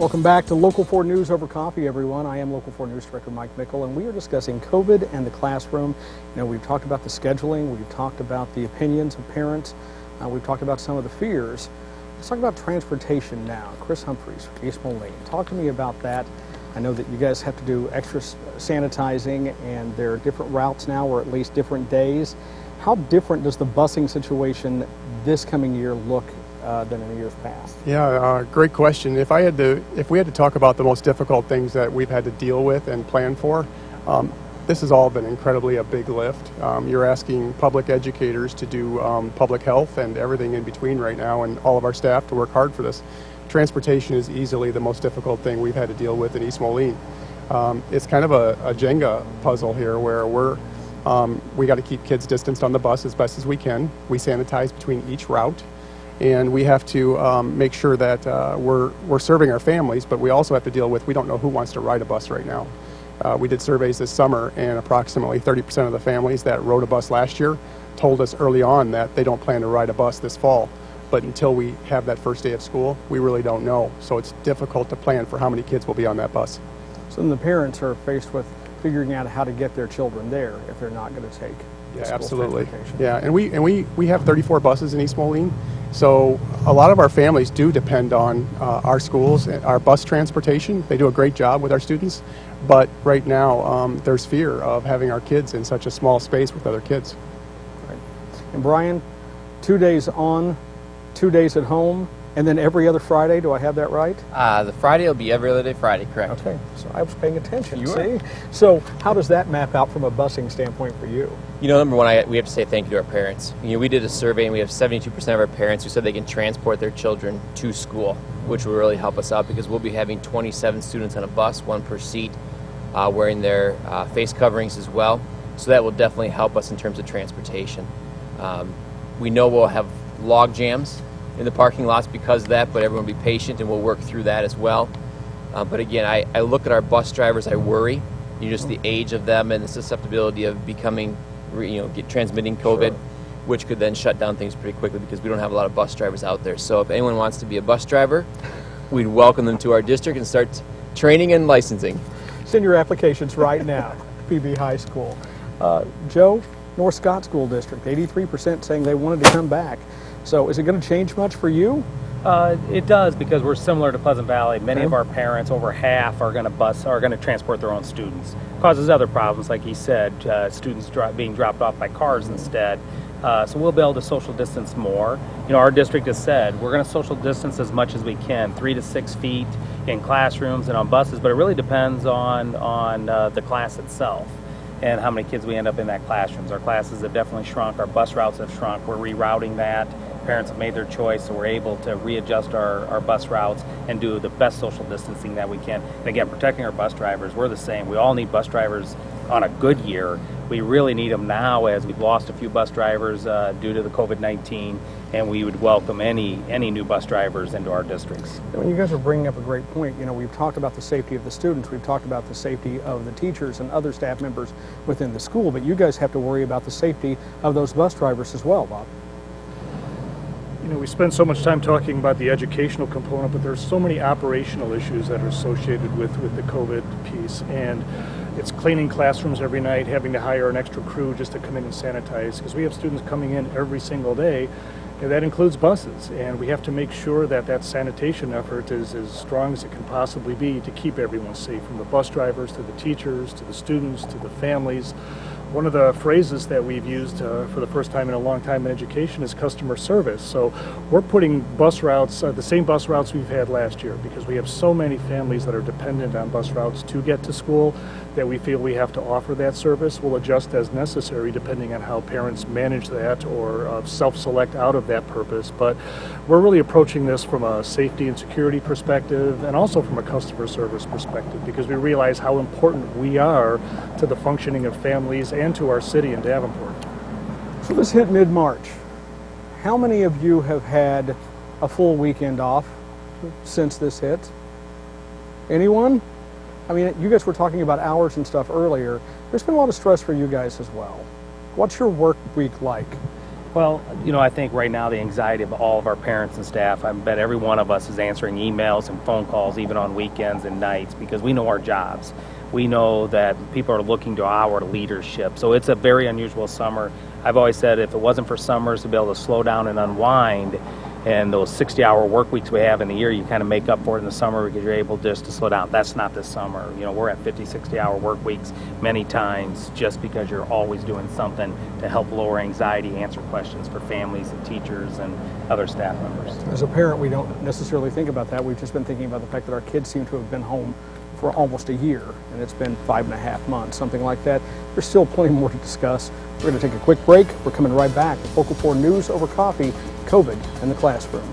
Welcome back to Local 4 News Over Coffee, everyone. I am Local 4 News Director Mike Mickle, and we are discussing COVID and the classroom. You know, we've talked about the scheduling, we've talked about the opinions of parents, we've talked about some of the fears. Let's talk about transportation now. Chris Humphreys, East Moline, talk to me about that. I know that you guys have to do extra sanitizing, and there are different routes now, or at least different days. How different does the busing situation this coming year look than in the years past? Yeah, great question. If we had to talk about the most difficult things that we've had to deal with and plan for, this has all been incredibly a big lift. You're asking public educators to do public health and everything in between right now, and all of our staff to work hard for this. Transportation is easily the most difficult thing we've had to deal with in East Moline. It's kind of a Jenga puzzle here, where we got to keep kids distanced on the bus as best as we can. We sanitize between each route, and we have to make sure that we're serving our families, but we also have to deal with, we don't know who wants to ride a bus right now. We did surveys this summer, and approximately 30% of the families that rode a bus last year told us early on that they don't plan to ride a bus this fall. But until we have that first day of school, we really don't know. So it's difficult to plan for how many kids will be on that bus. So then the parents are faced with figuring out how to get their children there if they're not going to take absolutely. Yeah, and we have 34 buses in East Moline, so a lot of our families do depend on our schools, our bus transportation. They do a great job with our students, but right now there's fear of having our kids in such a small space with other kids. Right. And Brian, 2 days on, 2 days at home, and then every other Friday. Do I have that right? The Friday will be every other day Friday, correct. Okay, so I was paying attention. You see? were. So how does that map out from a busing standpoint for you? You know, number one, we have to say thank you to our parents. You know, we did a survey, and we have 72% of our parents who said they can transport their children to school, which will really help us out because we'll be having 27 students on a bus, one per seat, wearing their face coverings as well. So that will definitely help us in terms of transportation. We know we'll have log jams in the parking lots because of that, but everyone will be patient and we'll work through that as well. But again, I look at our bus drivers, I worry. You know, just the age of them and the susceptibility of becoming, transmitting COVID, Sure. which could then shut down things pretty quickly because we don't have a lot of bus drivers out there. So if anyone wants to be a bus driver, we'd welcome them to our district and start training and licensing. Send your applications right now, PB High School. Joe, North Scott School District, 83% saying they wanted to come back. So is it going to change much for you? It does, because we're similar to Pleasant Valley. Many of our parents, over half, are going to transport their own students. Causes other problems, like he said, students being dropped off by cars instead. So we'll be able to social distance more. You know, our district has said we're going to social distance as much as we can, 3 to 6 feet in classrooms and on buses, but it really depends on the class itself and how many kids we end up in that classrooms. Our classes have definitely shrunk. Our bus routes have shrunk. We're rerouting that. Parents have made their choice, so we're able to readjust our bus routes and do the best social distancing that we can. And again, protecting our bus drivers, we're the same. We all need bus drivers on a good year. We really need them now, as we've lost a few bus drivers due to the COVID-19, and we would welcome any new bus drivers into our districts. When you guys are bringing up a great point, you know, we've talked about the safety of the students, we've talked about the safety of the teachers and other staff members within the school, but you guys have to worry about the safety of those bus drivers as well, Bob. You know, we spend so much time talking about the educational component, but there's so many operational issues that are associated with the COVID piece, and it's cleaning classrooms every night, having to hire an extra crew just to come in and sanitize, because we have students coming in every single day, and that includes buses, and we have to make sure that that sanitation effort is as strong as it can possibly be to keep everyone safe, from the bus drivers to the teachers to the students to the families. One of the phrases that we've used for the first time in a long time in education is customer service. So we're putting bus routes, the same bus routes we've had last year, because we have so many families that are dependent on bus routes to get to school that we feel we have to offer that service. We'll adjust as necessary depending on how parents manage that or self-select out of that purpose. But we're really approaching this from a safety and security perspective, and also from a customer service perspective, because we realize how important we are to the functioning of families and to our city in Davenport. So this hit mid-March. How many of you have had a full weekend off since this hit? Anyone? I mean, you guys were talking about hours and stuff earlier. There's been a lot of stress for you guys as well. What's your work week like? Well, I think right now the anxiety of all of our parents and staff, I bet every one of us is answering emails and phone calls even on weekends and nights because we know our jobs. We know that people are looking to our leadership. So it's a very unusual summer. I've always said if it wasn't for summers to be able to slow down and unwind, and those 60-hour work weeks we have in the year, you kind of make up for it in the summer because you're able just to slow down. That's not this summer. We're at 50, 60-hour work weeks many times just because you're always doing something to help lower anxiety, answer questions for families and teachers and other staff members. As a parent, we don't necessarily think about that. We've just been thinking about the fact that our kids seem to have been home for almost a year, and it's been 5.5 months, something like that. There's still plenty more to discuss. We're going to take a quick break. We're coming right back with Local 4 News over Coffee, COVID in the Classroom.